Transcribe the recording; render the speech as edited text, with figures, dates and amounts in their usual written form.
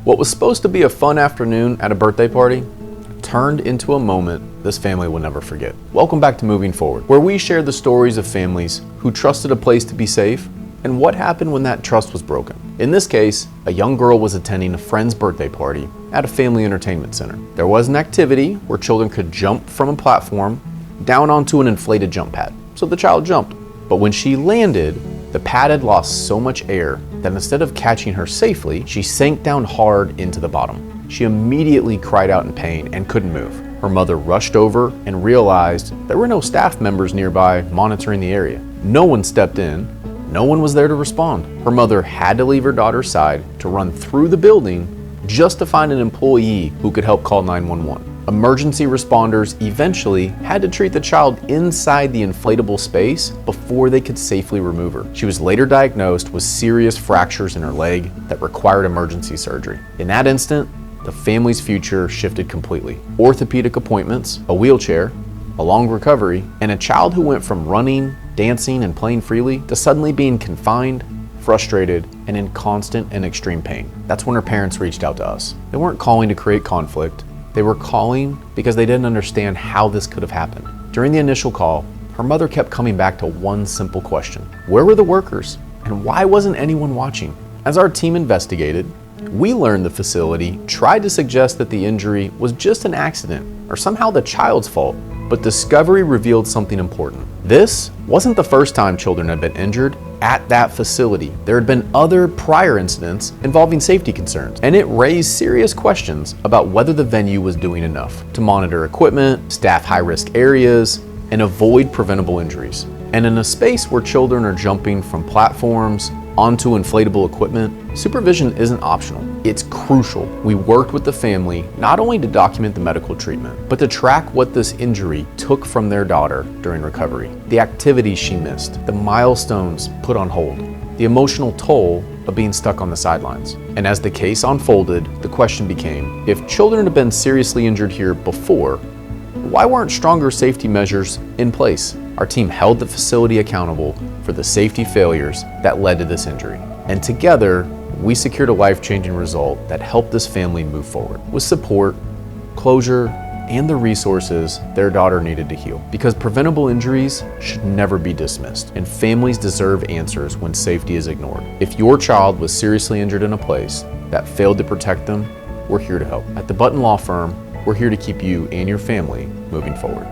What was supposed to be a fun afternoon at a birthday party turned into a moment this family will never forget. Welcome back to Moving Forward, where we share the stories of families who trusted a place to be safe and what happened when that trust was broken. In this case, a young girl was attending a friend's birthday party at a family entertainment center. There was an activity where children could jump from a platform down onto an inflated jump pad. So the child jumped, but when she landed, the pad had lost so much air that instead of catching her safely, she sank down hard into the bottom. She immediately cried out in pain and couldn't move. Her mother rushed over and realized there were no staff members nearby monitoring the area. No one stepped in. No one was there to respond. Her mother had to leave her daughter's side to run through the building just to find an employee who could help call 911. Emergency responders eventually had to treat the child inside the inflatable space before they could safely remove her. She was later diagnosed with serious fractures in her leg that required emergency surgery. In that instant, the family's future shifted completely. Orthopedic appointments, a wheelchair, a long recovery, and a child who went from running, dancing, and playing freely to suddenly being confined, frustrated, and in constant and extreme pain. That's when her parents reached out to us. They weren't calling to create conflict. They were calling because they didn't understand how this could have happened. During the initial call, her mother kept coming back to one simple question. Where were the workers? And why wasn't anyone watching? As our team investigated, we learned the facility tried to suggest that the injury was just an accident or somehow the child's fault, but discovery revealed something important. This wasn't the first time children had been injured at that facility. There had been other prior incidents involving safety concerns, and it raised serious questions about whether the venue was doing enough to monitor equipment, staff high-risk areas, and avoid preventable injuries. And in a space where children are jumping from platforms onto inflatable equipment, supervision isn't optional. It's crucial. We worked with the family not only to document the medical treatment, but to track what this injury took from their daughter during recovery, the activities she missed, the milestones put on hold, the emotional toll of being stuck on the sidelines. And as the case unfolded, the question became, if children had been seriously injured here before, why weren't stronger safety measures in place? Our team held the facility accountable for the safety failures that led to this injury. And together, we secured a life-changing result that helped this family move forward with support, closure, and the resources their daughter needed to heal. Because preventable injuries should never be dismissed, and families deserve answers when safety is ignored. If your child was seriously injured in a place that failed to protect them, we're here to help. At the Button Law Firm, we're here to keep you and your family moving forward.